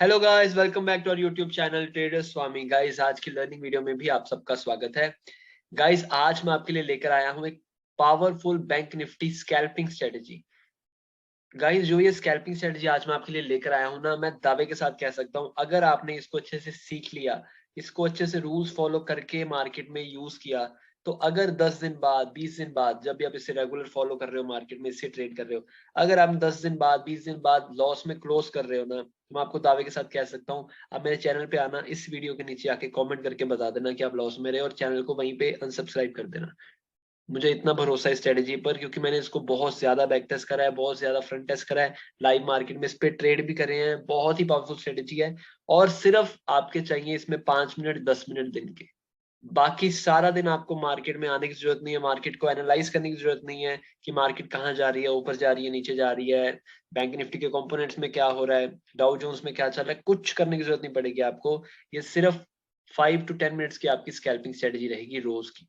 Hello guys, welcome back to our YouTube channel trader Swami. Guys, आज की learning video में भी आप सबका स्वागत है। गाइस, आज मैं आपके लिए लेकर आया हूं एक powerful bank Nifty scalping strategy. Guys, जो ये स्कैल्पिंग स्ट्रेटजी आज मैं आपके लिए लेकर आया हूं ना, मैं दावे के साथ कह सकता हूं, अगर आपने इसको अच्छे से सीख लिया, इसको अच्छे से रूल्स फॉलो करके मार्केट में यूज किया, तो अगर 10 दिन बाद 20 दिन बाद जब भी आप इसे रेगुलर फॉलो कर रहे हो, मार्केट में इससे ट्रेड कर रहे हो, अगर आप 10 दिन बाद 20 दिन बाद लॉस में क्लोज कर रहे हो ना, तो मैं आपको दावे के साथ कह सकता हूँ, आप मेरे चैनल पे आना, इस वीडियो के नीचे आके कमेंट करके बता देना कि आप लॉस में रहे, और चैनल को वहीं पे अनसब्सक्राइब कर देना। मुझे इतना भरोसा है स्ट्रेटेजी पर, क्योंकि मैंने इसको बहुत ज्यादा बैक टेस्ट करा है, बहुत ज्यादा फ्रंट टेस्ट करा है, लाइव मार्केट में इस पे ट्रेड भी करे हैं। बहुत ही पावरफुल स्ट्रेटेजी है, और सिर्फ आपके चाहिए इसमें 5 मिनट 10 मिनट दिन के। बाकी सारा दिन आपको मार्केट में आने की जरूरत नहीं है, मार्केट को एनालाइज करने की जरूरत नहीं है कि मार्केट कहाँ जा रही है, ऊपर जा रही है, नीचे जा रही है, बैंक निफ्टी के कंपोनेंट्स में क्या हो रहा है, डाउ जोन्स में क्या चल रहा है, कुछ करने की जरूरत नहीं पड़ेगी आपको। ये सिर्फ 5 to 10 मिनट्स की आपकी स्कैल्पिंग स्ट्रेटेजी रहेगी रोज की।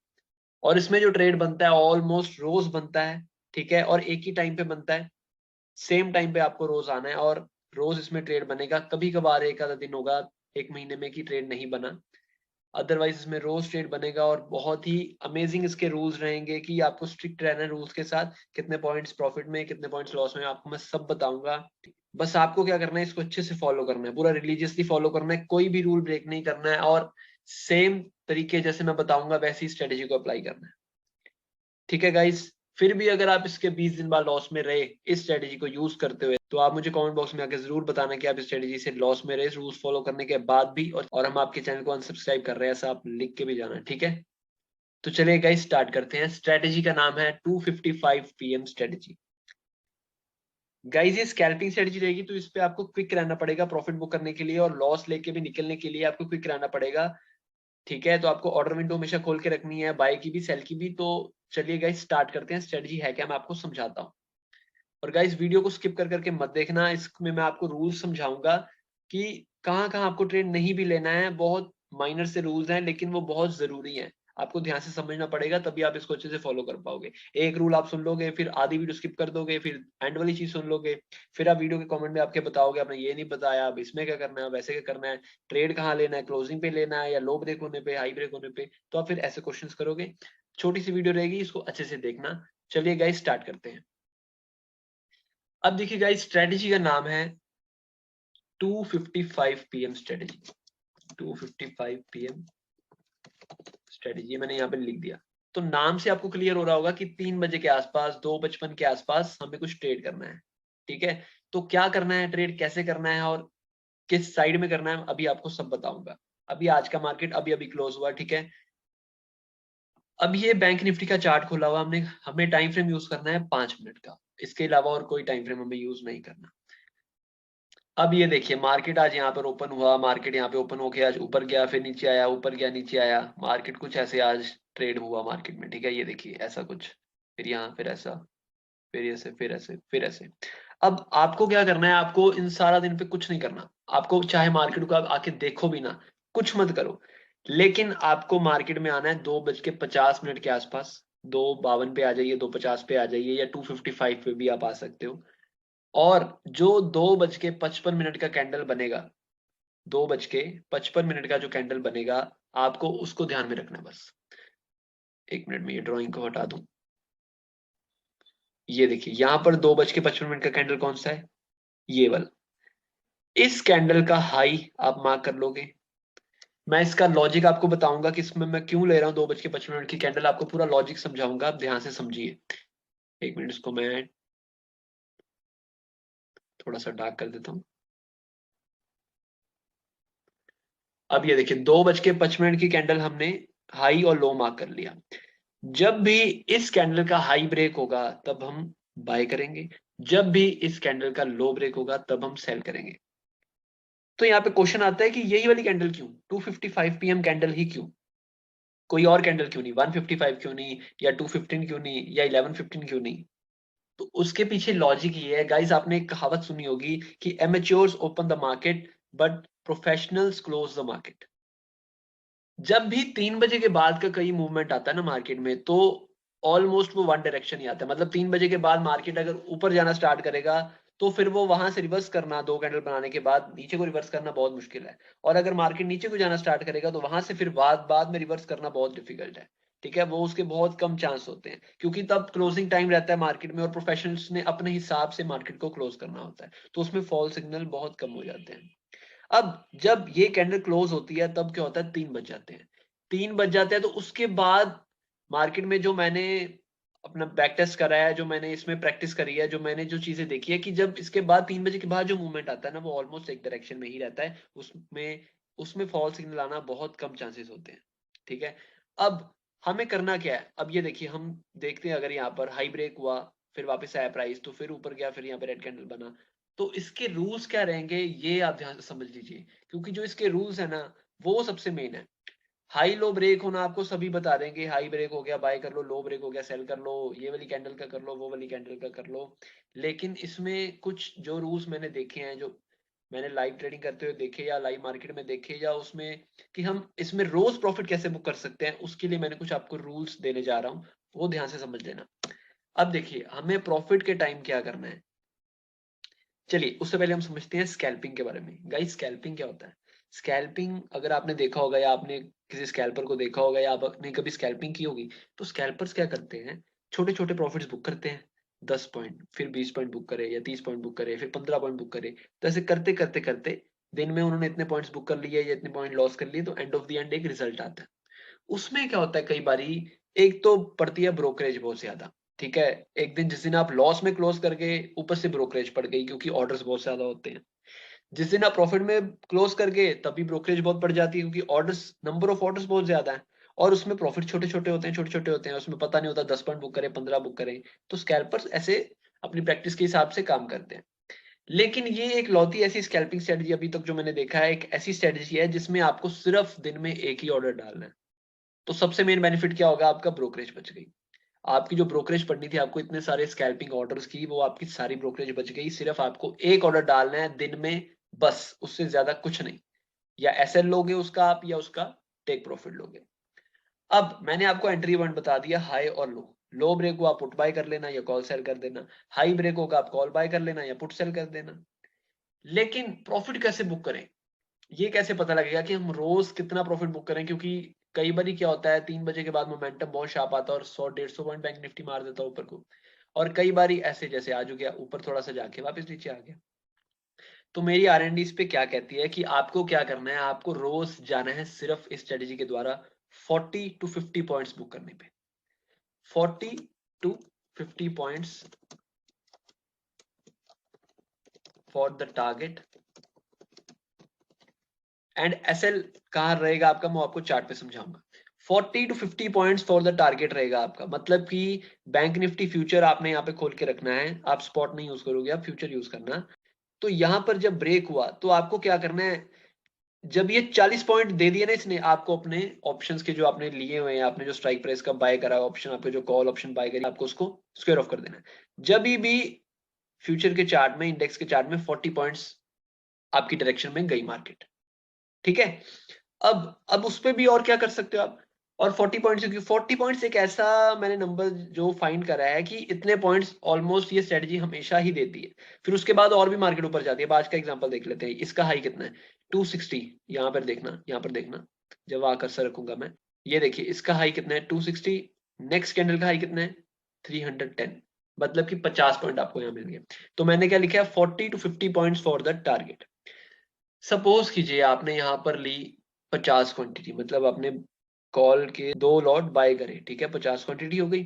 और इसमें जो ट्रेड बनता है ऑलमोस्ट रोज बनता है, ठीक है, और एक ही टाइम पे बनता है, सेम टाइम पे आपको रोज आना है, और रोज इसमें ट्रेड बनेगा। कभी कभार एक आधा दिन होगा एक महीने में कि ट्रेड नहीं बना, अदरवाइज इसमें रोज ट्रेड बनेगा। और बहुत ही अमेजिंग इसके रूल्स रहेंगे कि आपको स्ट्रिक्ट रहना है रूल्स के साथ। कितने पॉइंट्स प्रॉफिट में, कितने पॉइंट्स लॉस में, आपको मैं सब बताऊंगा। बस आपको क्या करना है, इसको अच्छे से फॉलो करना है, पूरा रिलीजियसली फॉलो करना है, कोई भी रूल ब्रेक नहीं करना है, और सेम तरीके जैसे मैं बताऊंगा वैसी स्ट्रेटेजी को अप्लाई करना है। ठीक है गाइस, फिर भी अगर आप इसके 20 दिन बाद लॉस में रहे इस स्ट्रेटेजी को यूज करते हुए, तो आप मुझे कमेंट बॉक्स में आके जरूर बताना कि आप इस स्ट्रेटेजी से लॉस में रहे रूल्स फॉलो करने के बाद भी, और हम आपके चैनल को अनसब्सक्राइब कर रहे हैं, ऐसा आप लिख के भी जाना, ठीक है। तो चलिए गाइस, स्टार्ट करते हैं। स्ट्रेटेजी का नाम है 2:55 PM स्ट्रेटेजी। गाइस, ये स्कैल्पिंग स्ट्रेटेजी रहेगी, तो इस पे आपको क्विक रहना पड़ेगा प्रॉफिट बुक करने के लिए, और लॉस लेके भी निकलने के लिए आपको क्विक रहना पड़ेगा। ठीक है, तो आपको ऑर्डर विंडो हमेशा खोल के रखनी है, बाय की भी सेल की भी। तो चलिए गाइस, स्टार्ट करते हैं। स्ट्रेटजी है क्या, मैं आपको समझाता हूँ। और गाइस, वीडियो को स्किप कर करके मत देखना, इसमें मैं आपको रूल्स समझाऊंगा कि कहाँ कहाँ आपको ट्रेड नहीं भी लेना है। बहुत माइनर से रूल्स हैं, लेकिन वो बहुत जरूरी हैं, आपको ध्यान से समझना पड़ेगा, तभी आप इसको अच्छे से फॉलो कर पाओगे। एक रूल आप सुन लोगे, फिर आधी वीडियो स्किप कर दोगे, फिर एंड वाली चीज सुन लोगे, फिर आप वीडियो के कमेंट में आपके बताओगे आपने ये नहीं बताया, अब इसमें क्या करना है, वैसे क्या करना है, ट्रेड कहाँ लेना है, क्लोजिंग पे लेना है या लो ब्रेक होने पे, हाई ब्रेक होने पे, तो आप फिर ऐसे क्वेश्चंस करोगे। छोटी सी वीडियो रहेगी, इसको अच्छे से देखना। चलिए गाइस, स्टार्ट करते हैं। अब देखिए गाइस, स्ट्रेटेजी का नाम है 2:55 PM स्ट्रेटेजी। 2:55 PM स्ट्रेटेजी मैंने यहाँ पे लिख दिया। तो नाम से आपको क्लियर हो रहा होगा कि 3 बजे के आसपास, 2:55 के आसपास हमें कुछ ट्रेड करना है। ठीक है, तो क्या करना है, ट्रेड कैसे करना है और किस साइड में करना है, अभी आपको सब बताऊंगा। अभी आज का मार्केट अभी अभी क्लोज हुआ, ठीक है। अब ये बैंक निफ्टी का चार्ट खोला हुआ, हमने हमें टाइम फ्रेम यूज करना है 5 मिनट का, इसके अलावा और कोई टाइम फ्रेम हमें यूज नहीं करना। अब ये देखिए, मार्केट आज यहाँ पर ओपन हुआ, मार्केट यहाँ पे ओपन होके आज ऊपर गया, फिर नीचे आया, ऊपर गया, नीचे आया, मार्केट कुछ ऐसे आज ट्रेड हुआ मार्केट में, ठीक है। ये देखिए ऐसा कुछ, फिर यहाँ, फिर ऐसा, फिर ऐसे, फिर ऐसे, फिर ऐसे। अब आपको क्या करना है, आपको इन सारा दिन पे कुछ नहीं करना। आपको चाहे मार्केट को आप आके देखो भी ना, कुछ मत करो, लेकिन आपको मार्केट में आना है 2:50 के आसपास। 2:52 पे आ जाइए, 2:50 पे आ जाइए, या 2:55 पे भी आप आ सकते हो। और जो 2:55 का कैंडल बनेगा, 2:55 का जो कैंडल बनेगा, आपको उसको ध्यान में रखना है बस। 1 मिनट में ये ड्राइंग को हटा दूं। ये देखिए, यहां पर 2:55 का कैंडल कौन सा है, ये वाला। इस कैंडल का हाई आप मार्क कर लोगे। मैं इसका लॉजिक आपको बताऊंगा कि इसमें मैं क्यों ले रहा हूँ 2:55 की कैंडल, आपको पूरा लॉजिक समझाऊंगा, आप ध्यान से समझिए। 1 मिनट, इसको मैं थोड़ा सा डार्क कर देता हूँ। अब ये देखिए, 2:55 की कैंडल हमने हाई और लो मार्क कर लिया। जब भी इस कैंडल का हाई ब्रेक होगा तब हम बाय करेंगे, जब भी इस कैंडल का लो ब्रेक होगा तब हम सेल करेंगे। तो यहाँ पे क्वेश्चन आता है कि यही वाली कैंडल क्यों, 2:55 PM कैंडल ही क्यों, कोई और कैंडल क्यों नहीं, 1:55 क्यों नहीं, या 2:15 क्यों नहीं, या 11:15 क्यों नहीं। तो उसके पीछे लॉजिक ये है गाइस, आपने एक कहावत सुनी होगी कि amateurs open the market but professionals close the market. जब भी 3 बजे के बाद का कई मूवमेंट आता है ना मार्केट में, तो ऑलमोस्ट वो वन डायरेक्शन ही आता है। मतलब 3 बजे के बाद मार्केट अगर ऊपर जाना स्टार्ट करेगा, तो फिर वो वहां से रिवर्स करना 2 कैंडल बनाने के बाद नीचे को रिवर्स करना बहुत मुश्किल है। और अगर मार्केट नीचे को जाना स्टार्ट करेगा तो वहां से फिर बाद में रिवर्स करना बहुत डिफिकल्ट है। ठीक है, वो उसके बहुत कम चांस होते हैं, क्योंकि तब क्लोजिंग टाइम रहता है मार्केट में और प्रोफेशनल्स ने अपने हिसाब से मार्केट को क्लोज करना होता है, तो उसमें फॉल सिग्नल बहुत कम हो जाते हैं। अब जब ये कैंडल क्लोज होती है तब क्या होता है, 3 बज जाते हैं। 3 बज जाते हैं तो उसके बाद मार्केट में जो मैंने अपना बैक टेस्ट करा है, जो मैंने इसमें प्रैक्टिस करी है, जो मैंने जो चीजें देखी है कि जब इसके बाद 3 बजे के बाद जो मूवमेंट आता है ना, वो ऑलमोस्ट एक डायरेक्शन में ही रहता है। उसमें उसमें फॉल सिग्नल आना बहुत कम चांसेस होते हैं। ठीक है, अब हमें करना क्या है, अब ये देखिए हम देखते हैं, अगर यहाँ पर हाई ब्रेक हुआ, फिर वापस आया प्राइस, तो फिर ऊपर गया, फिर यहाँ पे रेड कैंडल बना, तो इसके रूल्स क्या रहेंगे ये आप ध्यान से समझ लीजिए, क्योंकि जो इसके रूल्स है ना वो सबसे मेन है। हाई लो ब्रेक होना आपको सभी बता देंगे, हाई ब्रेक हो गया बाय कर लो, लो ब्रेक हो गया सेल कर लो, ये वाली कैंडल का कर लो, वो वाली कैंडल का कर लो। लेकिन इसमें कुछ जो रूल्स मैंने देखे हैं, जो मैंने लाइव ट्रेडिंग करते हुए देखे या लाइव मार्केट में देखे, या उसमें कि हम इसमें रोज प्रॉफिट कैसे बुक कर सकते हैं, उसके लिए मैंने कुछ आपको रूल्स देने जा रहा हूँ, वो ध्यान से समझ लेना। अब देखिए हमें प्रॉफिट के टाइम क्या करना है। चलिए उससे पहले हम समझते हैं स्कैल्पिंग के बारे में। गाइस स्कैल्पिंग क्या होता है? स्कैल्पिंग अगर आपने देखा होगा या आपने किसी स्कैल्पर को देखा होगा या आपने कभी स्कैल्पिंग की होगी, तो स्कैल्पर्स क्या करते हैं, छोटे छोटे प्रॉफिट्स बुक करते हैं। 10 पॉइंट, फिर 20 पॉइंट बुक करे, या 30 पॉइंट बुक करे, फिर 15 पॉइंट बुक करे। तो ऐसे करते करते करते दिन में उन्होंने इतने पॉइंट्स बुक कर लिए या इतने पॉइंट लॉस कर लिए, तो एंड ऑफ द एंड एक रिजल्ट आता है। उसमें क्या होता है, कई बारी एक तो पड़ती है ब्रोकरेज बहुत ज्यादा। ठीक है, एक दिन जिस दिन आप लॉस में क्लोज करके ऊपर से ब्रोकरेज पड़ गई, क्योंकि ऑर्डर्स बहुत ज्यादा होते हैं। जिस दिन आप प्रॉफिट में क्लोज करके तभी ब्रोकरेज बहुत पड़ जाती है, क्योंकि ऑर्डर्स, नंबर ऑफ ऑर्डर्स बहुत ज्यादा है, और उसमें प्रॉफिट छोटे छोटे होते हैं, छोटे छोटे होते हैं, उसमें पता नहीं होता 10 पॉइंट बुक करें 15 बुक करें। तो स्कैल्पर्स ऐसे अपनी प्रैक्टिस के हिसाब से काम करते हैं। लेकिन ये एक लौती ऐसी स्कैल्पिंग स्ट्रेटजी अभी तक जो मैंने देखा है, एक ऐसी स्ट्रेटजी है जिसमें आपको सिर्फ दिन में एक ही ऑर्डर डालना है। तो सबसे मेन बेनिफिट क्या होगा, आपका ब्रोकरेज बच गई। आपकी जो ब्रोकरेज पड़नी थी आपको इतने सारे स्कैल्पिंग ऑर्डर्स की, वो आपकी सारी ब्रोकरेज बच गई। सिर्फ आपको एक ऑर्डर डालना है दिन में, बस उससे ज्यादा कुछ नहीं। या एसएल लोगे उसका आप, या उसका टेक प्रॉफिट लोगे। अब मैंने आपको एंट्री पॉइंट बता दिया, हाई और लो। लो ब्रेक हो आप पुट बाय कर लेना या कॉल सेल कर देना, हाई ब्रेक होगा आप कॉल बाय कर लेना या पुट सेल कर देना। लेकिन प्रॉफिट कैसे बुक करें, ये कैसे पता लगेगा कि हम रोज कितना प्रॉफिट बुक करें, क्योंकि कई बार क्या होता है 3 बजे के बाद मोमेंटम बहुत शार्प आता है और 100-150 पॉइंट बैंक निफ्टी मार देता है ऊपर को। और कई बार ऐसे जैसे आज हो गया, ऊपर थोड़ा सा जाके वापस नीचे आ गया। तो मेरी आरएनडी इस पे क्या कहती है कि आपको क्या करना है, आपको रोज जाना है सिर्फ इस स्ट्रेटेजी के द्वारा 40 टू 50 पॉइंट्स बुक करने पे। 40 to 50 points for the target. And SL कहां रहेगा आपका, मैं आपको चार्ट पे समझाऊंगा। 40 to 50 points for the target रहेगा आपका, मतलब कि बैंक निफ्टी फ्यूचर आपने यहाँ पे खोल के रखना है, आप स्पॉट नहीं यूज करोगे, आप फ्यूचर यूज करना। तो यहाँ पर जब ब्रेक हुआ तो आपको क्या करना है, जब ये 40 पॉइंट दे दिए ना इसने आपको, अपने ऑप्शंस के जो आपने लिए हुए हैं, आपने जो स्ट्राइक प्राइस का बाय करा ऑप्शन, आपके जो कॉल ऑप्शन बाय करी, आपको उसको स्क्वायर ऑफ कर देना है। जब भी फ्यूचर के चार्ट में, इंडेक्स के चार्ट में 40 पॉइंट्स आपकी डायरेक्शन में गई मार्केट, ठीक है। अब उस पे भी और क्या कर सकते हो आप, और 40 पॉइंट्स, क्योंकि 40 पॉइंट्स एक ऐसा मैंने नंबर जो फाइंड करा है कि इतने पॉइंट्स ऑलमोस्ट ये स्ट्रेटजी हमेशा ही देती है। फिर उसके बाद और भी मार्केट ऊपर जाती है। अब आज का एग्जांपल देख लेते हैं, इसका हाई कितना है, 260। यहाँ पर देखना, यहाँ पर देखना, जब आकर सर रखूंगा मैं, ये देखिए इसका हाई कितना है, 260। नेक्स्ट कैंडल का हाई कितना है, 310। मतलब कि 50 पॉइंट आपको यहाँ मिल गया। तो मैंने क्या लिखा है, 40 to 50 points for the target. Suppose कीजिए आपने यहाँ पर ली 50 क्वांटिटी, मतलब आपने कॉल के 2 लॉट बाय करे, ठीक है, 50 क्वांटिटी हो गई।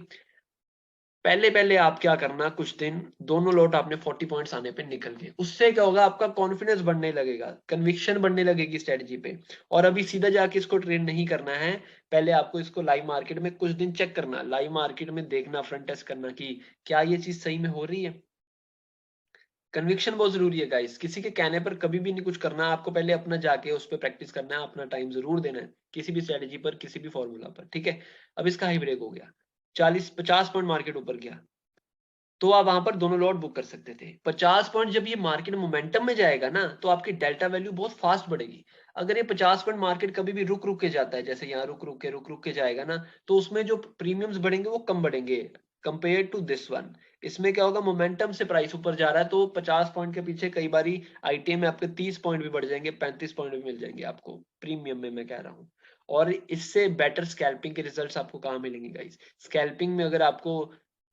पहले पहले आप क्या करना, कुछ दिन दोनों लॉट आपने 40 पॉइंट्स आने पे निकल गए, उससे क्या होगा, आपका कॉन्फिडेंस बढ़ने लगेगा, कन्विक्शन बढ़ने लगेगी स्ट्रेटजी पे। और अभी सीधा जाके इसको ट्रेड नहीं करना है, पहले आपको इसको लाइव मार्केट में कुछ दिन चेक करना, लाइव मार्केट में देखना, फ्रंट टेस्ट करना कि क्या ये चीज सही में हो रही है। कन्विक्शन बहुत जरूरी है गाइस, किसी के कहने पर कभी भी नहीं कुछ करना, आपको पहले अपना जाके उस पर प्रैक्टिस करना है, अपना टाइम जरूर देना है किसी भी स्ट्रेटेजी पर, किसी भी फॉर्मूला पर, ठीक है। अब इसका हाई ब्रेक हो गया, 40-50 पॉइंट मार्केट ऊपर गया, तो आप वहां पर दोनों लॉट बुक कर सकते थे। 50 पॉइंट जब ये मार्केट मोमेंटम में जाएगा ना, तो आपकी डेल्टा वैल्यू बहुत फास्ट बढ़ेगी। अगर ये 50 पॉइंट मार्केट कभी भी रुक रुक के जाता है, जैसे यहाँ रुक रुक के जाएगा ना, तो उसमें जो प्रीमियम्स बढ़ेंगे वो कम बढ़ेंगे। Compare to this one. इसमें क्या होगा, मोमेंटम से प्राइस ऊपर जा रहा है, तो 50 पॉइंट के पीछे कई बारी आईटीएम में आपके 30 पॉइंट भी बढ़ जाएंगे, 35 पॉइंट भी मिल जाएंगे आपको प्रीमियम में, मैं कह रहा हूँ। और इससे बेटर स्कैल्पिंग के रिजल्ट्स आपको कहाँ मिलेंगे गाइस? स्कैल्पिंग में अगर आपको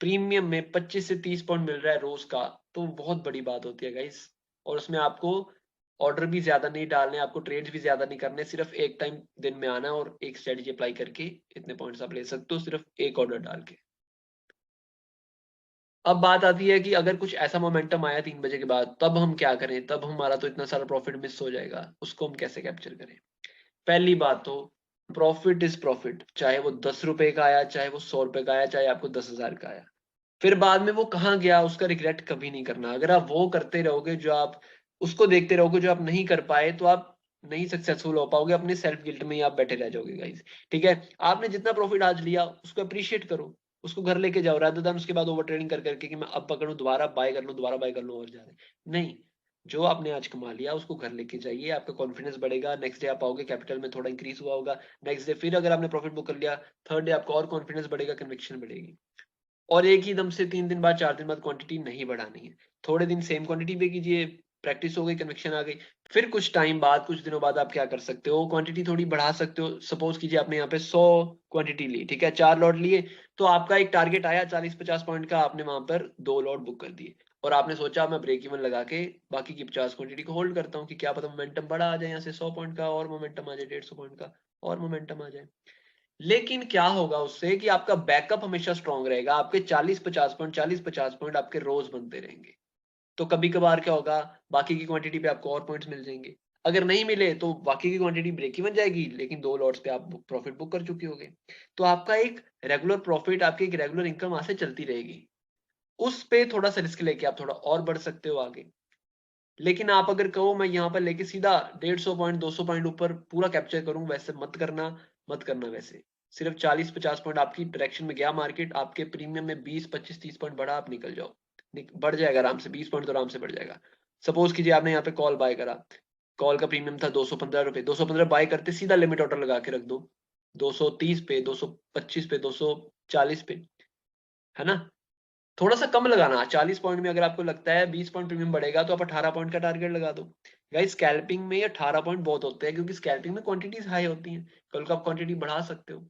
प्रीमियम में 25 से 30 पॉइंट मिल रहा है रोज का, तो बहुत बड़ी बात होती है गाइस। और उसमें आपको ऑर्डर भी ज्यादा नहीं डालने, आपको ट्रेड्स भी ज्यादा नहीं करने, सिर्फ एक टाइम दिन में आना है और एक स्ट्रेटजी अप्लाई करके इतने पॉइंट्स आप ले सकते हो सिर्फ एक ऑर्डर डाल के। अब बात आती है कि अगर कुछ ऐसा मोमेंटम आया 3 बजे के बाद, तब हम क्या करें? तब हमारा तो इतना सारा प्रॉफिट मिस हो जाएगा, उसको हम कैसे कैप्चर करें? पहली बात तो प्रॉफिट इज प्रॉफिट, चाहे वो 10 रुपए का आया, चाहे वो 100 रुपए का आया, चाहे आपको 10,000 का आया, फिर बाद में वो कहाँ गया उसका रिग्रेट कभी नहीं करना। अगर आप वो करते रहोगे जो आप उसको देखते रहोगे जो आप नहीं कर पाए, तो आप नहीं सक्सेसफुल हो पाओगे, अपने सेल्फ गिल्ट में ही आप बैठे रह जाओगे गाइस। ठीक है, आपने जितना प्रॉफिट आज लिया उसको अप्रिशिएट करो, उसको घर लेके जाओ, रादर देन उसके बाद ओवर ट्रेडिंग कर करके कि मैं अब पकड़ूं, दोबारा बाय कर लूं, दोबारा बाय कर लूं और ज्यादा नहीं। जो आपने आज कमा लिया उसको घर लेके जाइए, आपका कॉन्फिडेंस बढ़ेगा, नेक्स्ट डे आप आओगे कैपिटल में थोड़ा इंक्रीज हुआ होगा, नेक्स्ट डे फिर अगर आपने प्रॉफिट बुक कर लिया, थर्ड डे आपका और कॉन्फिडेंस बढ़ेगा, कन्विक्शन बढ़ेगी। और एक ही दम से 3 दिन बाद 4 दिन बाद क्वांटिटी नहीं बढ़ानी है, थोड़े दिन सेम क्वांटिटी पे कीजिए, प्रैक्टिस हो गई, कन्विक्शन आ गई, फिर कुछ टाइम बाद, कुछ दिनों बाद आप क्या कर सकते हो, क्वांटिटी थोड़ी बढ़ा सकते हो। सपोज कीजिए आपने यहाँ पे 100 क्वांटिटी ली, ठीक है, 4 लॉट लिए, तो आपका एक टारगेट आया 40-50 पॉइंट का, आपने वहां पर 2 लॉट बुक कर दिए, और आपने सोचा मैं ब्रेक इवन लगा के बाकी की 50 क्वांटिटी को होल्ड करता हूँ कि क्या पता मोमेंटम बड़ा आ जाए, यहाँ से 100 पॉइंट का और मोमेंटम आ जाए, 150 पॉइंट का और मोमेंटम आ जाए। लेकिन क्या होगा उससे कि आपका बैकअप हमेशा स्ट्रांग रहेगा, आपके 40-50 पॉइंट आपके रोज बनते रहेंगे। तो कभी कभार क्या होगा, बाकी की क्वांटिटी पे आपको और पॉइंट्स मिल जाएंगे, अगर नहीं मिले तो बाकी की क्वांटिटी ब्रेक ही बन जाएगी, लेकिन 2 लॉट्स पे आप प्रॉफिट बुक कर चुके होगे। तो आपका एक रेगुलर प्रॉफिट, आपकी एक रेगुलर इनकम वहां से चलती रहेगी। उस पे थोड़ा सा रिस्क लेके आप थोड़ा और बढ़ सकते हो आगे। लेकिन आप अगर कहो मैं यहाँ पर लेके सीधा 150 पॉइंट 200 पॉइंट ऊपर पूरा कैप्चर करूं, वैसे मत करना, मत करना वैसे। सिर्फ 40-50 पॉइंट आपकी डायरेक्शन में गया मार्केट, आपके प्रीमियम में 20-25-30 पॉइंट बढ़ा, आप निकल जाओ, बढ़ जाएगा आराम से, 20 पॉइंट तो आराम से बढ़ जाएगा। सपोज कीजिए आपने यहाँ पे कॉल बाय करा, कॉल का प्रीमियम था 215 रुपए, 215 बाय करते सीधा लिमिट ऑर्डर लगा के रख दो 230 पे, 225 पे, 240 पे, है ना? थोड़ा सा कम लगाना, 40 पॉइंट में अगर आपको लगता है 20 पॉइंट प्रीमियम बढ़ेगा, तो आप 18 पॉइंट का टारगेट लगा दो। गाइस स्कैल्पिंग में 18 पॉइंट बहुत होते हैं, क्योंकि स्कैल्पिंग में क्वांटिटीज हाई होती हैं, कल को आप क्वांटिटी बढ़ा सकते हो।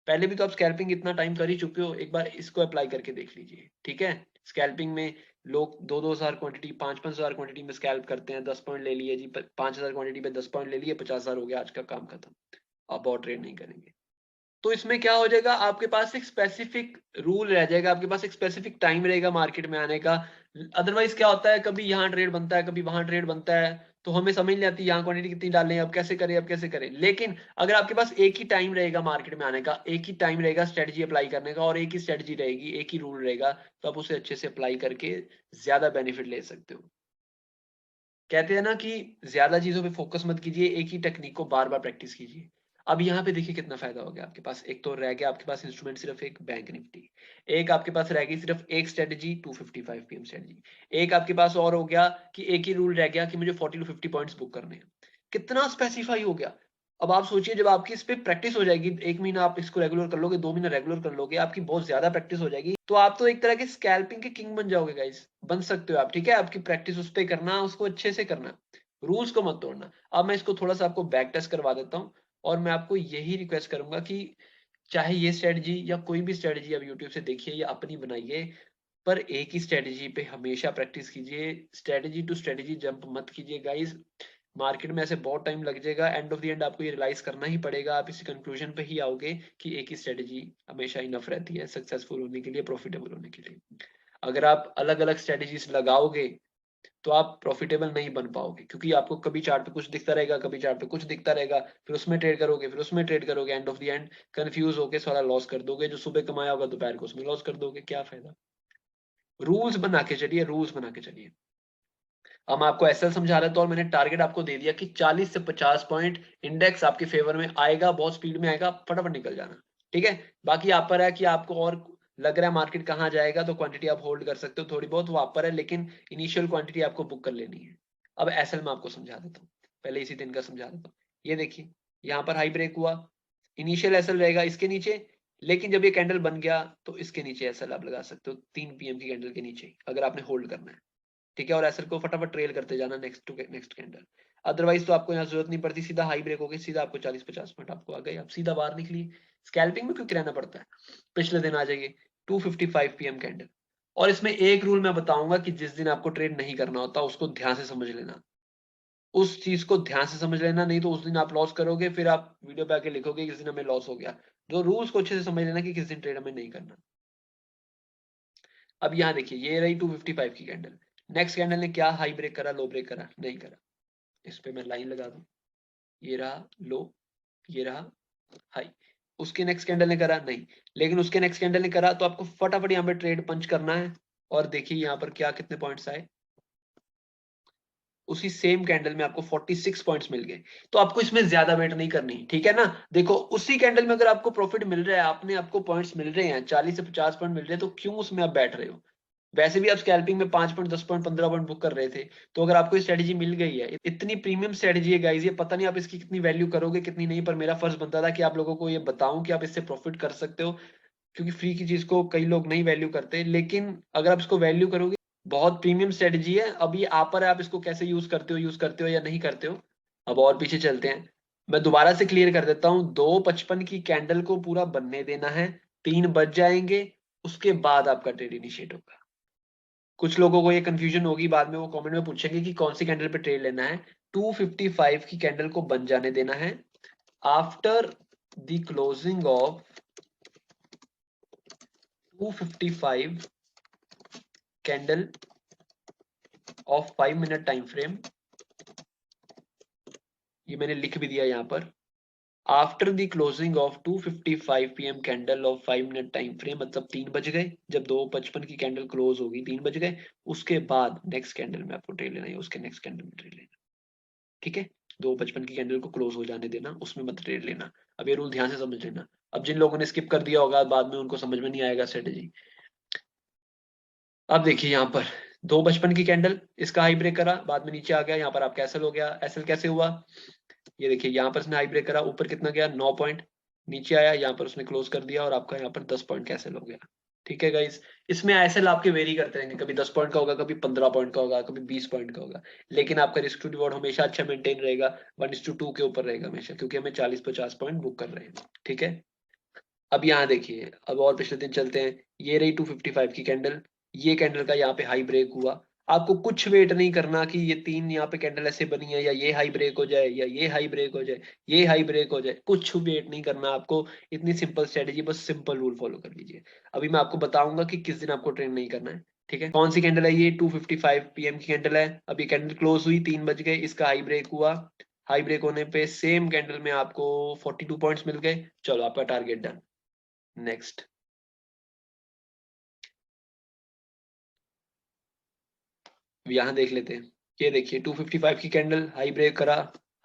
पहले भी तो आप स्कैल्पिंग इतना टाइम कर ही चुके हो, एक बार इसको अप्लाई करके देख लीजिए। ठीक है, स्कैल्पिंग में लोग 2-2 हजार क्वांटिटी, 5-5 हजार क्वांटिटी में स्कैल्प करते हैं, 10 पॉइंट ले लिए जी, 5,000 क्वांटिटी पे 10 पॉइंट ले लिए, 50,000 हो गया, आज का काम खत्म, आप और ट्रेड नहीं करेंगे। तो इसमें क्या हो जाएगा, आपके पास एक स्पेसिफिक रूल रह जाएगा, आपके पास एक स्पेसिफिक टाइम रहेगा मार्केट में आने का। अदरवाइज क्या होता है, कभी यहाँ ट्रेड बनता है, कभी वहां ट्रेड बनता है, तो हमें समझ नहीं आती यहाँ क्वांटिटी कितनी डालें, अब कैसे करें, अब कैसे करें। लेकिन अगर आपके पास एक ही टाइम रहेगा मार्केट में आने का, एक ही टाइम रहेगा स्ट्रेटजी अप्लाई करने का, और एक ही स्ट्रेटजी रहेगी, एक ही रूल रहेगा, तो आप उसे अच्छे से अप्लाई करके ज्यादा बेनिफिट ले सकते हो। कहते हैं ना कि ज्यादा चीजों पे फोकस मत कीजिए, एक ही टेक्निक को बार बार प्रैक्टिस कीजिए। अब यहाँ पे देखिए कितना फायदा हो गया आपके पास, एक तो रह गया आपके पास इंस्ट्रूमेंट सिर्फ एक बैंक निफ्टी, एक आपके पास रह गई सिर्फ एक स्ट्रेटजी 255 पीएम स्ट्रेटजी, एक आपके पास और हो गया कि एक ही रूल रह गया कि मुझे 40 to 50 पॉइंट्स बुक करने हैं। कितना स्पेसिफाई हो गया। अब आप सोचिए जब आपकी इस पे प्रैक्टिस हो जाएगी, 1 महीना आप इसको रेगुलर कर लोगे, 2 महीना रेगुलर कर लोगे, आपकी बहुत ज्यादा प्रैक्टिस हो जाएगी, तो आप तो एक तरह के स्कैल्पिंग के किंग बन जाओगे गाइस, बन सकते हो आप। ठीक है, आपकी प्रैक्टिस उस पे करना, उसको अच्छे से करना, रूल्स को मत तोड़ना। अब मैं इसको थोड़ा सा आपको बैक टेस्ट करवा देता हूँ, और मैं आपको यही रिक्वेस्ट करूंगा कि चाहे ये स्ट्रेटजी या कोई भी स्ट्रेटजी आप यूट्यूब से देखिए या अपनी बनाइए, पर एक ही स्ट्रेटजी पे हमेशा प्रैक्टिस कीजिए, स्ट्रेटजी टू स्ट्रेटजी जंप मत कीजिए गाइस। मार्केट में ऐसे बहुत टाइम लग जाएगा, एंड ऑफ द एंड आपको ये रियलाइज करना ही पड़ेगा, आप इसी कंक्लूजन पे ही आओगे कि एक ही स्ट्रेटजी हमेशा इनफ रहती है सक्सेसफुल होने के लिए, प्रॉफिटेबल होने के लिए। अगर आप अलग अलग स्ट्रेटजीज लगाओगे, तो आप प्रॉफिटेबल नहीं बन पाओगे, क्योंकि आपको कभी चार्ट पे कुछ दिखता रहेगा, कभी चार्ट पे कुछ दिखता रहेगा, फिर उसमें ट्रेड करोगे, फिर उसमें ट्रेड करोगे, end of the end confuse होके सारा लॉस कर दोगे, जो सुबह कमाया होगा दोपहर को उसमें लॉस कर दोगे, क्या फायदा। रूल्स बना के चलिए, रूल्स बना के चलिए। अब मैं आपको एसएल समझा रहा था, और मैंने टारगेट आपको दे दिया कि 40 से 50 पॉइंट इंडेक्स आपके फेवर में आएगा, बहुत स्पीड में आएगा, फटाफट निकल जाना। ठीक है, बाकी आप पर है कि आपको और लग रहा है मार्केट कहाँ जाएगा, तो क्वांटिटी आप होल्ड कर सकते हो, थोड़ी बहुत वो आप पर है, लेकिन इनिशियल क्वांटिटी आपको बुक कर लेनी है। अब एसएल में आपको समझा देता हूँ, पहले इसी दिन का समझा देता हूँ। ये देखिए यहाँ पर हाई ब्रेक हुआ, इनिशियल एसएल रहेगा इसके नीचे, लेकिन जब ये कैंडल बन गया तो इसके नीचे एसएल आप लगा सकते हो 3 पीएम की कैंडल के नीचे, अगर आपने होल्ड करना है, ठीक है। और एसएल को फटाफट ट्रेल करते जाना next to next candle. Otherwise तो आपको यहाँ जरूरत नहीं पड़ती, सीधा हाई ब्रेक हो गई, सीधा आपको 40-50 पॉइंट आपको आ गए, आप सीधा बाहर निकलिए। स्कैल्पिंग में क्यों रहना पड़ता है। पिछले दिन आ जाइए 2:55 पीएम कैंडल। और इसमें एक रूल मैं बताऊंगा कि जिस दिन आपको ट्रेड नहीं करना होता उसको ध्यान से समझ लेना, उस चीज को ध्यान से समझ लेना, नहीं तो उस दिन आप लॉस करोगे, फिर आप वीडियो पे आके लिखोगे किस दिन हमें लॉस हो गया। जो रूल्स को अच्छे से समझ लेना कि किस दिन ट्रेड हमें नहीं करना। अब यहाँ देखिए ये रही 2:55 की कैंडल, नेक्स्ट कैंडल ने क्या हाई ब्रेक करा, लो ब्रेक करा, नहीं करा। इस पे मैं लाइन लगा दूं, ये रहा लो, ये रहा हाई। उसके नेक्स्ट कैंडल ने करा नहीं, लेकिन उसके नेक्स्ट कैंडल ने करा, तो आपको फटाफट यहाँ पे ट्रेड पंच करना है। और देखिए यहाँ पर क्या कितने पॉइंट्स आए, उसी सेम कैंडल में आपको 46 पॉइंट्स मिल गए। तो आपको इसमें ज्यादा वेट नहीं करनी, ठीक है ना। देखो उसी कैंडल में अगर आपको प्रॉफिट मिल रहा है, आपको पॉइंट्स मिल रहे हैं 40 से 50 पॉइंट मिल रहे हैं, तो क्यों उसमें आप बैठ रहे हो। वैसे भी आप स्कैल्पिंग में 5 पॉइंट 10 पॉइंट 15 पॉइंट बुक कर रहे थे। तो अगर आपको स्ट्रेटेजी मिल गई है, इतनी प्रीमियम स्ट्रेटेजी है गाइस, ये पता नहीं आप इसकी कितनी वैल्यू करोगे कितनी नहीं, पर मेरा फर्ज बनता था कि आप लोगों को ये बताऊं कि आप इससे प्रॉफिट कर सकते हो। क्योंकि फ्री की चीज को कई लोग नहीं वैल्यू करते, लेकिन अगर आप इसको वैल्यू करोगे, बहुत प्रीमियम स्ट्रेटजी है। अब ये आप पर है, आप इसको कैसे यूज करते हो या नहीं करते हो। अब और पीछे चलते हैं, मैं दोबारा से क्लियर कर देता हूँ। 2:55 की कैंडल को पूरा बनने देना है, 3 बज जाएंगे, उसके बाद आपका ट्रेड इनिशिएट होगा। कुछ लोगों को ये कंफ्यूजन होगी, बाद में वो कमेंट में पूछेंगे कि कौन सी कैंडल पे ट्रेड लेना है। 2:55 की कैंडल को बन जाने देना है। After the closing of 2:55 candle of 5 minute time frame, ये मैंने लिख भी दिया यहाँ पर। After the closing of 2:55 PM candle of 5 minute time frame, मतलब 3 बज गए, जब 2:55 की कैंडल क्लोज होगी 3 बज गए, उसके बाद नेक्स्ट कैंडल में आपको ट्रेड लेना है, उसके नेक्स्ट कैंडल में ट्रेड लेना, ठीक है। 2:55 की कैंडल को क्लोज हो जाने देना, उसमें मत ट्रेड लेना। अब ये रूल ध्यान से समझ लेना। अब जिन लोगों ने स्किप कर दिया होगा, बाद में उनको समझ में नहीं आएगा स्ट्रेटेजी। अब देखिए यहाँ पर 2:55 की कैंडल, इसका हाई ब्रेक करा, बाद में नीचे आ गया, यहाँ पर आप कैंसिल हो गया। एसएल कैसे हुआ, ये देखिए यहाँ पर उसने हाई ब्रेक करा, ऊपर कितना गया 9 पॉइंट, नीचे आया, यहाँ पर उसने क्लोज कर दिया और आपका यहाँ पर 10 पॉइंट कैंसिल हो गया, ठीक है गाइस। इसमें एसएल आपके वेरी करते रहेंगे, कभी 10 पॉइंट का होगा, कभी 15 पॉइंट का होगा, कभी 20 पॉइंट का होगा, लेकिन आपका रिस्क टू रिवॉर्ड हमेशा अच्छा मेंटेन रहेगा, 1:2 के ऊपर रहेगा हमेशा, क्योंकि हमें 40-50 पॉइंट बुक कर रहे हैं, ठीक है। अब यहाँ देखिए, अब और पिछले दिन चलते हैं, ये रही 2:55 की कैंडल, ये कैंडल का यहाँ पे हाई ब्रेक हुआ। आपको कुछ वेट नहीं करना कि ये 3 यहाँ पे कैंडल ऐसे बनी है, या ये हाई ब्रेक हो जाए, या ये हाई ब्रेक हो जाए, ये हाई ब्रेक हो जाए, कुछ वेट नहीं करना आपको। इतनी सिंपल स्ट्रेटेजी, बस सिंपल रूल फॉलो कर लीजिए। अभी मैं आपको बताऊंगा कि किस दिन आपको ट्रेड नहीं करना है, ठीक है। कौन सी कैंडल है ये, 2:55 पीएम की कैंडल है। अब ये कैंडल क्लोज हुई, 3 बज गए, इसका हाई ब्रेक हुआ। हाई ब्रेक होने पे सेम कैंडल में आपको 42 पॉइंट्स मिल गए, चलो आपका टारगेट डन। नेक्स्ट यहाँ देख लेते हैं, ये देखिए 2:55 की कैंडल हाई ब्रेक करा,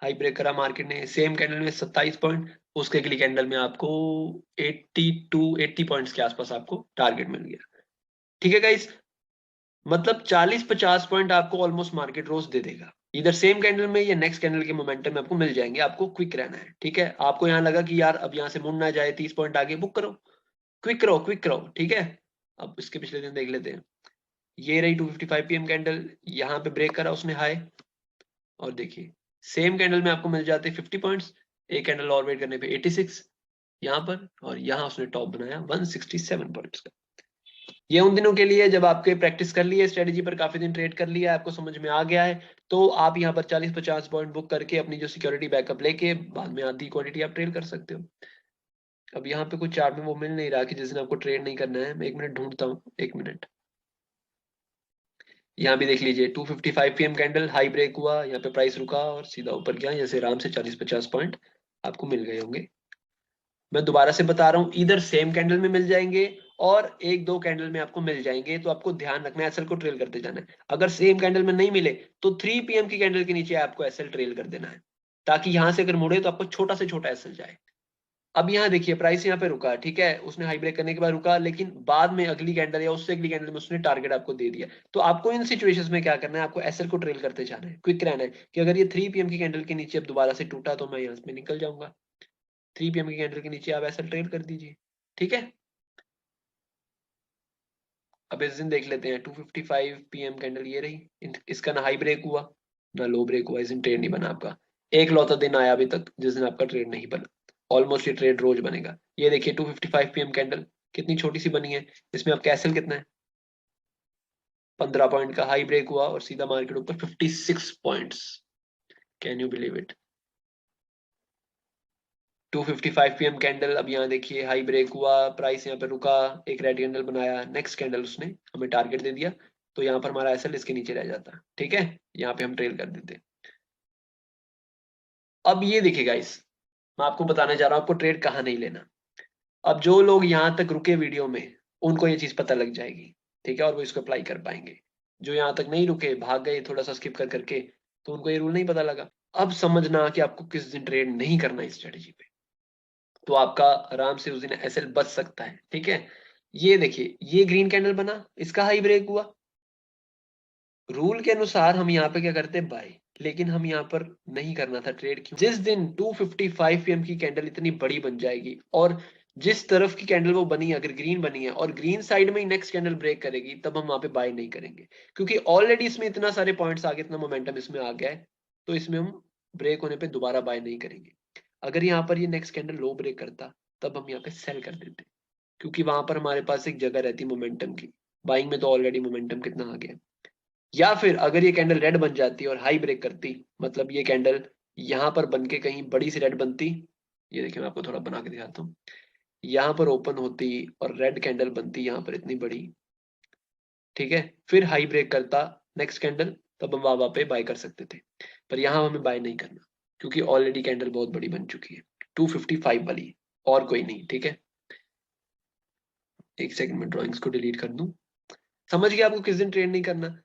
हाई ब्रेक करा मार्केट ने, सेम कैंडल में 27 पॉइंट, उसके अगली कैंडल में आपको 80 पॉइंट्स के आसपास आपको टारगेट मिल गया, ठीक है गाइस। मतलब 40-50 पॉइंट आपको ऑलमोस्ट मार्केट रोज दे देगा, इधर सेम कैंडल में या नेक्स्ट कैंडल के मोमेंटम में आपको मिल जाएंगे। आपको क्विक रहना है, ठीक है। आपको यहाँ लगा कि यार अब यहाँ से मुड़ ना जाए, 30 पॉइंट आगे बुक करो, क्विक रहो क्विक रहो, ठीक है। अब इसके पिछले दिन देख लेते हैं, ये रही 2:55 पीएम कैंडल, यहाँ पे ब्रेक करा उसने हाई, और देखिए सेम कैंडल में आपको मिल जाते 50 पॉइंट्स, एक कैंडल और वेट करने पे 86 यहाँ पर, और यहाँ उसने टॉप बनाया 167 पॉइंट्स का। ये उन दिनों के लिए जब आपके प्रैक्टिस कर ली है स्ट्रेटेजी पर, काफी दिन ट्रेड कर लिया है, आपको समझ में आ गया है, तो आप यहाँ पर 40-50 पॉइंट बुक करके अपनी जो सिक्योरिटी बैकअप लेके बाद में आधी क्वांटिटी आप ट्रेड कर सकते हो। अब यहाँ पे कुछ चार्ट में वो मिल नहीं रहा कि जिस दिन आपको ट्रेड नहीं करना है, मैं 1 मिनट ढूंढता हूँ, 1 मिनट। यहाँ भी देख लीजिए 2:55 पीएम कैंडल हाई ब्रेक हुआ, यहाँ पे प्राइस रुका और सीधा ऊपर गया, जैसे आराम से 40-50 पॉइंट आपको मिल गए होंगे। मैं दोबारा से बता रहा हूँ, इधर सेम कैंडल में मिल जाएंगे और 1-2 कैंडल में आपको मिल जाएंगे, तो आपको ध्यान रखना है एसएल को ट्रेल करते जाना है। अगर सेम कैंडल में नहीं मिले तो 3 पीएम की कैंडल के नीचे आपको एसएल ट्रेल कर देना है, ताकि यहां से अगर मुड़े तो आपको छोटा से छोटा एसएल जाए। अब यहाँ देखिए प्राइस यहाँ पे रुका, ठीक है, उसने हाई ब्रेक करने के बाद रुका, लेकिन बाद में अगली कैंडल या उससे अगली कैंडल में उसने टारगेट आपको दे दिया। तो आपको इन सिचुएशंस में क्या करना है, आपको एसएल को ट्रेल करते जाना है, क्विक रहना है कि अगर ये 3 पीएम की कैंडल के नीचे अब दोबारा से टूटा तो मैं यहाँ पे निकल जाऊंगा। 3 पीएम की कैंडल के नीचे आप एसएल ट्रेल कर दीजिए, ठीक है। अब इस दिन देख लेते हैं 2:55 PM कैंडल ये रही, इसका ना हाई ब्रेक हुआ ना लो ब्रेक हुआ, इस दिन ट्रेड नहीं बना आपका। एक लौता दिन आया अभी तक जिस दिन आपका ट्रेड नहीं बना। ऑलमोस्ट ये ट्रेड रोज बनेगा। ये देखिए 2:55 PM कैंडल कितनी छोटी सी बनी है, इसमें आपका एसएल कितना है, 15 पॉइंट का हाई ब्रेक हुआ और सीधा मार्केट ऊपर 56 points. Can you believe it. 2:55 PM candle, अब यहाँ देखिए हाई ब्रेक हुआ, प्राइस यहाँ पे रुका, एक रेड कैंडल बनाया, नेक्स्ट कैंडल उसने हमें टारगेट दे दिया, तो यहाँ पर हमारा एसएल इसके नीचे रह जाता। ठीक है, यहाँ पे हम ट्रेल कर देते। अब ये देखिए गाइस, मैं आपको बताने जा रहा हूँ आपको ट्रेड कहाँ नहीं लेना। अब जो लोग यहाँ तक रुके वीडियो में उनको ये चीज पता लग जाएगी, ठीक है, और वो इसको अप्लाई कर पाएंगे। जो यहाँ तक नहीं रुके, भाग गए थोड़ा सा स्किप कर करके, तो उनको ये रूल नहीं पता लगा। अब समझना कि आपको किस दिन ट्रेड नहीं करना इस स्ट्रेटेजी पे, तो आपका आराम से उस दिन एसएल बच सकता है। ठीक है, ये देखिए ये ग्रीन कैंडल बना, इसका हाई ब्रेक हुआ, रूल के अनुसार हम यहाँ पे क्या करते हैं, बाय। लेकिन हम यहाँ पर नहीं करना था ट्रेड, क्यों? जिस दिन 2:55 PM की कैंडल इतनी बड़ी बन जाएगी और जिस तरफ की कैंडल वो बनी है, अगर ग्रीन बनी है और ग्रीन साइड में ही नेक्स्ट कैंडल ब्रेक करेगी, तब हम वहां पे बाय नहीं करेंगे, क्योंकि ऑलरेडी इसमें इतना सारे पॉइंट्स आ गए, इतना मोमेंटम इसमें आ गया है, तो इसमें हम ब्रेक होने पे दोबारा बाय नहीं करेंगे। अगर यहाँ पर ये नेक्स्ट कैंडल लो ब्रेक करता, तब हम यहाँ पे सेल कर देते, क्योंकि वहां पर हमारे पास एक जगह रहती मोमेंटम की। बाइंग में तो ऑलरेडी मोमेंटम कितना आ गया। या फिर अगर ये कैंडल रेड बन जाती और हाई ब्रेक करती, मतलब ये कैंडल यहाँ पर बन के कहीं बड़ी सी रेड बनती, ये देखिए मैं आपको थोड़ा बना के दिखाता हूँ, यहाँ पर ओपन होती और रेड कैंडल बनती यहाँ पर इतनी बड़ी, ठीक है, फिर हाई ब्रेक करता नेक्स्ट कैंडल, तब हम वहां पे बाय कर सकते थे। पर यहाँ हमें बाय नहीं करना, क्योंकि ऑलरेडी कैंडल बहुत बड़ी बन चुकी है, 2:55 वाली, और कोई नहीं। ठीक है, एक सेकंड में ड्रॉइंग्स को डिलीट कर दूं। समझ गया आपको किस दिन ट्रेड नहीं करना।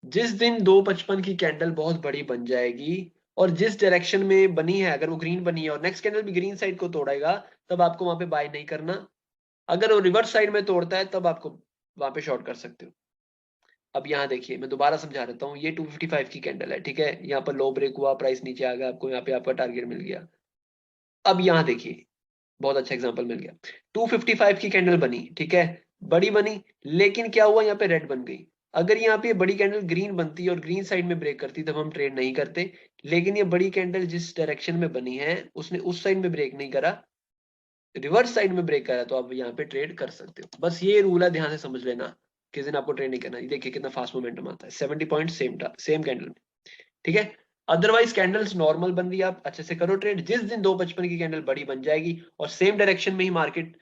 जिस दिन 2:55 की कैंडल बहुत बड़ी बन जाएगी और जिस डायरेक्शन में बनी है, अगर वो ग्रीन बनी है और नेक्स्ट कैंडल भी ग्रीन साइड को तोड़ेगा, तब आपको वहां पे बाय नहीं करना। अगर वो रिवर्स साइड में तोड़ता है, तब आपको वहां पे शॉर्ट कर सकते हो। अब यहाँ देखिए मैं दोबारा समझा देता हूँ, ये 2:55 की कैंडल है, ठीक है, यहाँ पर लो ब्रेक हुआ, प्राइस नीचे आ गया, आपको यहाँ पे आपका टारगेट मिल गया। अब यहाँ देखिए बहुत अच्छा एग्जांपल मिल गया, 2:55 की कैंडल बनी, ठीक है, बड़ी बनी, लेकिन क्या हुआ, यहाँ पे रेड बन गई। अगर यहाँ पे बड़ी कैंडल ग्रीन बनती और ग्रीन साइड में ब्रेक करती, तब हम ट्रेड नहीं करते। लेकिन ये बड़ी कैंडल जिस डायरेक्शन में बनी है, उसने उस साइड में ब्रेक नहीं करा, रिवर्स साइड में ब्रेक करा, तो आप यहाँ पे ट्रेड कर सकते हो। बस ये रूल है, ध्यान से समझ लेना, किस दिन आपको ट्रेड नहीं करना। ये देखिए कितना फास्ट मोमेंटम आता है, 70 पॉइंट सेम कैंडल में। ठीक है, अदरवाइज कैंडल्स नॉर्मल बन रही है, आप अच्छे से करो ट्रेड। जिस दिन 2:55 की कैंडल बड़ी बन जाएगी और सेम डायरेक्शन में ही मार्केट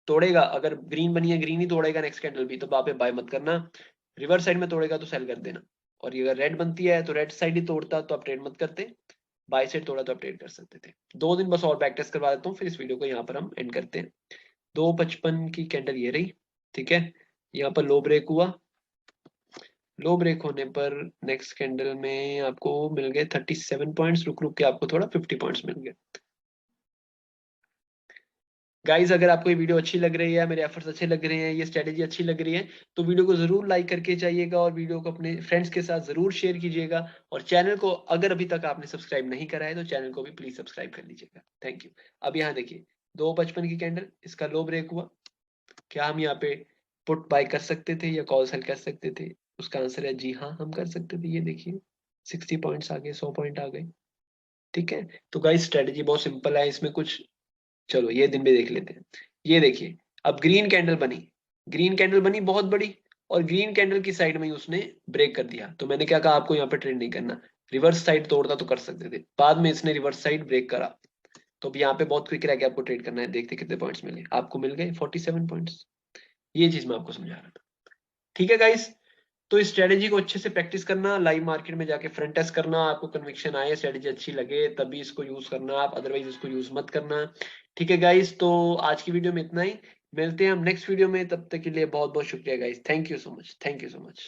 तोड़ेगा, अगर ग्रीन बनी है ग्रीन ही तोड़ेगा नेक्स्ट कैंडल भी, तो वहां पे बाय मत करना। रिवर्स साइड में तोड़ेगा तो सेल कर देना। और ये अगर रेड बनती है तो रेड साइड ही तोड़ता, तो आप ट्रेड मत करते। बाय साइड तोड़ा तो आप ट्रेड कर सकते थे। 2 दिन बस और बैक टेस्ट करवा देता हूँ, फिर इस वीडियो को यहाँ पर हम एंड करते हैं। 2:55 की कैंडल ये रही, ठीक है, यहाँ पर लो ब्रेक हुआ, लो ब्रेक होने पर नेक्स्ट कैंडल में आपको मिल गए 37 पॉइंट्स, रुक रुक के आपको थोड़ा 50 पॉइंट्स मिल गए। गाइज अगर आपको ये वीडियो अच्छी लग रही है, मेरे एफर्ट्स अच्छे लग रहे हैं, ये स्ट्रेटेजी अच्छी लग रही है, तो वीडियो को जरूर लाइक करके जाइएगा और वीडियो को अपने फ्रेंड्स के साथ जरूर शेयर कीजिएगा। और चैनल को अगर अभी तक आपने सब्सक्राइब नहीं करा है, तो चैनल को भी प्लीज सब्सक्राइब कर लीजिएगा। Thank you. अब यहाँ देखिए 2:55 की कैंडल, इसका लो ब्रेक हुआ, क्या हम यहाँ पे पुट बाय कर सकते थे या कॉल सेल कर सकते थे? उसका आंसर है जी हाँ, हम कर सकते थे। ये देखिए 60 पॉइंट्स आ गए, 100 पॉइंट आ गए। ठीक है, तो गाइस स्ट्रेटेजी बहुत सिंपल है, इसमें कुछ, चलो ये दिन भी देख लेते हैं। ये देखिए अब ग्रीन कैंडल बनी, ग्रीन कैंडल बनी बहुत बड़ी, और ग्रीन कैंडल की साइड में ही उसने ब्रेक कर दिया, तो मैंने क्या कहा आपको यहाँ पे ट्रेड नहीं करना। रिवर्स साइड तोड़ता तो कर सकते थे, बाद में इसने रिवर्स साइड ब्रेक करा, तो अब यहाँ पे बहुत क्विक रह के आपको ट्रेड करना है। देखते कितने पॉइंट्स मिले, आपको मिल गए 47 पॉइंट्स। ये चीज मैं आपको समझा रहा था। ठीक है गाइस, तो इस स्ट्रेटेजी को अच्छे से प्रैक्टिस करना, लाइव मार्केट में जाके फ्रंट टेस्ट करना, आपको कन्विक्शन आए, स्ट्रेटेजी अच्छी लगे, तभी इसको यूज करना आप, अदरवाइज इसको यूज मत करना। ठीक है गाइस, तो आज की वीडियो में इतना ही, मिलते हैं हम नेक्स्ट वीडियो में, तब तक के लिए बहुत बहुत शुक्रिया guys, thank you so much, thank you so much.